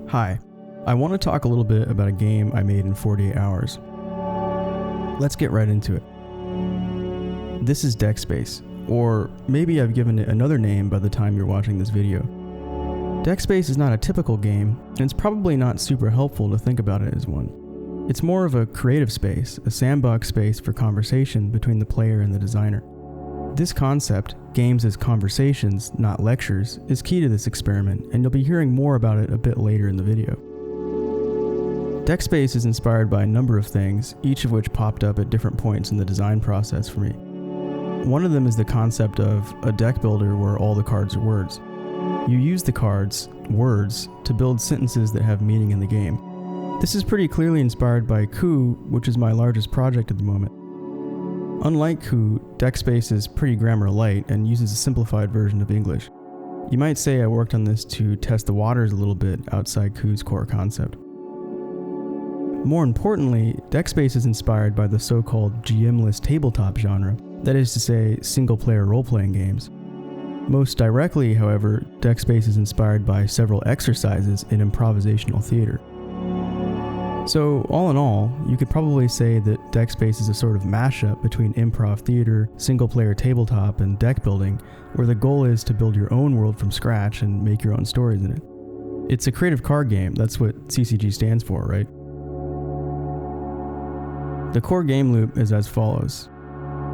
Hi, I want to talk a little bit about a game I made in 48 hours. Let's get right into it. This is Deckspace, or maybe I've given it another name by the time you're watching this video. Deckspace is not a typical game, and it's probably not super helpful to think about it as one. It's more of a creative space, a sandbox space for conversation between the player and the designer. This concept, games as conversations, not lectures, is key to this experiment, and you'll be hearing more about it a bit later in the video. Deckspace is inspired by a number of things, each of which popped up at different points in the design process for me. One of them is the concept of a deck builder where all the cards are words. You use the cards, words, to build sentences that have meaning in the game. This is pretty clearly inspired by Coup, which is my largest project at the moment. Unlike Coup, Deckspace is pretty grammar light and uses a simplified version of English. You might say I worked on this to test the waters a little bit outside Coup's core concept. More importantly, Deckspace is inspired by the so-called GM-less tabletop genre, that is to say, single-player role-playing games. Most directly, however, Deckspace is inspired by several exercises in improvisational theater. So, all in all, you could probably say that Deckspace is a sort of mashup between improv theater, single-player tabletop, and deck building, where the goal is to build your own world from scratch and make your own stories in it. It's a creative card game, that's what CCG stands for, right? The core game loop is as follows.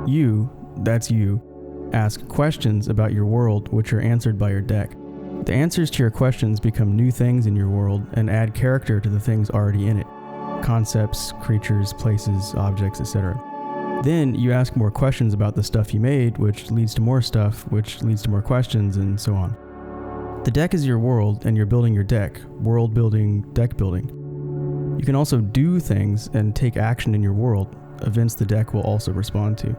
You, that's you, ask questions about your world which are answered by your deck. The answers to your questions become new things in your world and add character to the things already in it. Concepts, creatures, places, objects, etc. Then you ask more questions about the stuff you made, which leads to more stuff, which leads to more questions, and so on. The deck is your world, and you're building your deck. World building, deck building. You can also do things and take action in your world, events the deck will also respond to.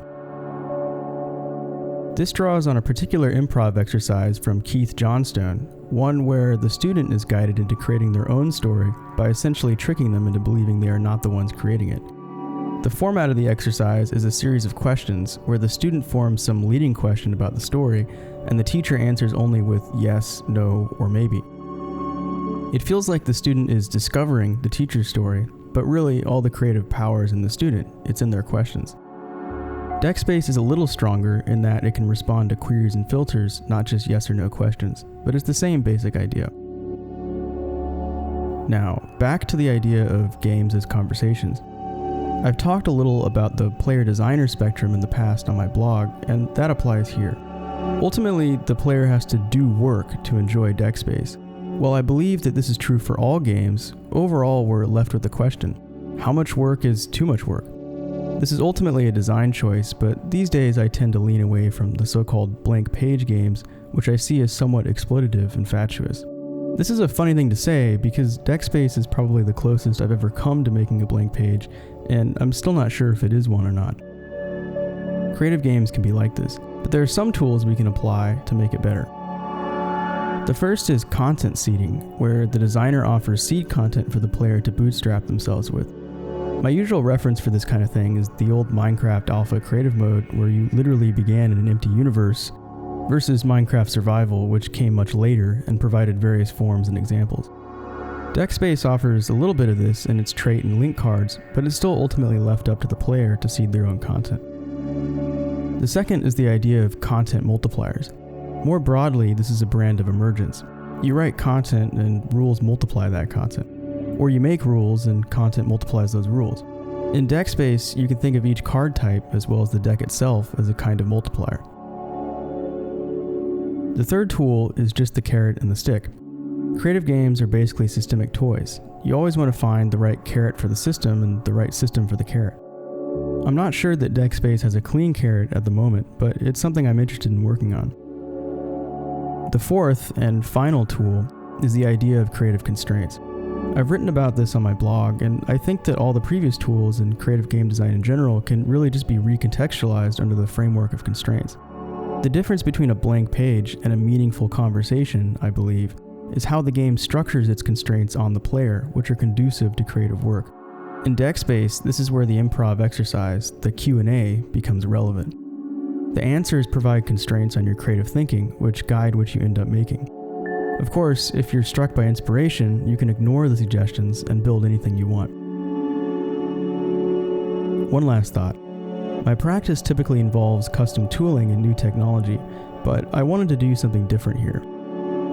This draws on a particular improv exercise from Keith Johnstone, one where the student is guided into creating their own story by essentially tricking them into believing they are not the ones creating it. The format of the exercise is a series of questions where the student forms some leading question about the story, and the teacher answers only with yes, no, or maybe. It feels like the student is discovering the teacher's story, but really all the creative power is in the student, it's in their questions. Deckspace is a little stronger in that it can respond to queries and filters, not just yes or no questions, but it's the same basic idea. Now, back to the idea of games as conversations. I've talked a little about the player-designer spectrum in the past on my blog, and that applies here. Ultimately, the player has to do work to enjoy Deckspace. While I believe that this is true for all games, overall we're left with the question, how much work is too much work? This is ultimately a design choice, but these days I tend to lean away from the so-called blank page games, which I see as somewhat exploitative and fatuous. This is a funny thing to say because Deckspace is probably the closest I've ever come to making a blank page, and I'm still not sure if it is one or not. Creative games can be like this, but there are some tools we can apply to make it better. The first is content seeding, where the designer offers seed content for the player to bootstrap themselves with. My usual reference for this kind of thing is the old Minecraft Alpha creative mode where you literally began in an empty universe, versus Minecraft Survival, which came much later and provided various forms and examples. Deckspace offers a little bit of this in its trait and link cards, but it's still ultimately left up to the player to seed their own content. The second is the idea of content multipliers. More broadly, this is a brand of emergence. You write content and rules multiply that content. Or you make rules and content multiplies those rules. In Deckspace, you can think of each card type, as well as the deck itself, as a kind of multiplier. The third tool is just the carrot and the stick. Creative games are basically systemic toys. You always want to find the right carrot for the system and the right system for the carrot. I'm not sure that Deckspace has a clean carrot at the moment, but it's something I'm interested in working on. The fourth and final tool is the idea of creative constraints. I've written about this on my blog, and I think that all the previous tools in creative game design in general can really just be recontextualized under the framework of constraints. The difference between a blank page and a meaningful conversation, I believe, is how the game structures its constraints on the player, which are conducive to creative work. In Deckspace, this is where the improv exercise, the Q&A, becomes relevant. The answers provide constraints on your creative thinking, which guide what you end up making. Of course, if you're struck by inspiration, you can ignore the suggestions and build anything you want. One last thought. My practice typically involves custom tooling and new technology, but I wanted to do something different here.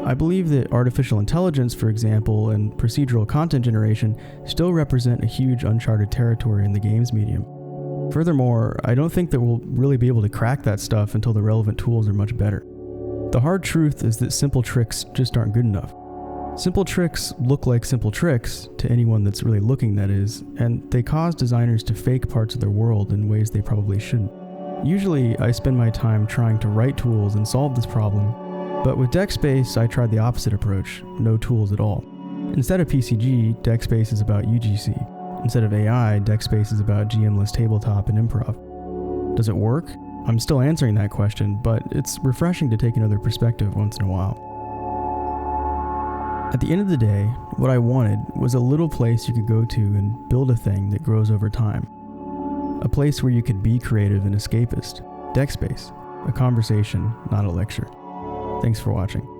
I believe that artificial intelligence, for example, and procedural content generation still represent a huge uncharted territory in the games medium. Furthermore, I don't think that we'll really be able to crack that stuff until the relevant tools are much better. The hard truth is that simple tricks just aren't good enough. Simple tricks look like simple tricks, to anyone that's really looking, that is, and they cause designers to fake parts of their world in ways they probably shouldn't. Usually, I spend my time trying to write tools and solve this problem, but with deckspace, I tried the opposite approach, no tools at all. Instead of PCG, deckspace is about UGC. Instead of AI, deckspace is about GM-less tabletop and improv. Does it work? I'm still answering that question, but it's refreshing to take another perspective once in a while. At the end of the day, what I wanted was a little place you could go to and build a thing that grows over time. A place where you could be creative and escapist. Deckspace. A conversation, not a lecture. Thanks for watching.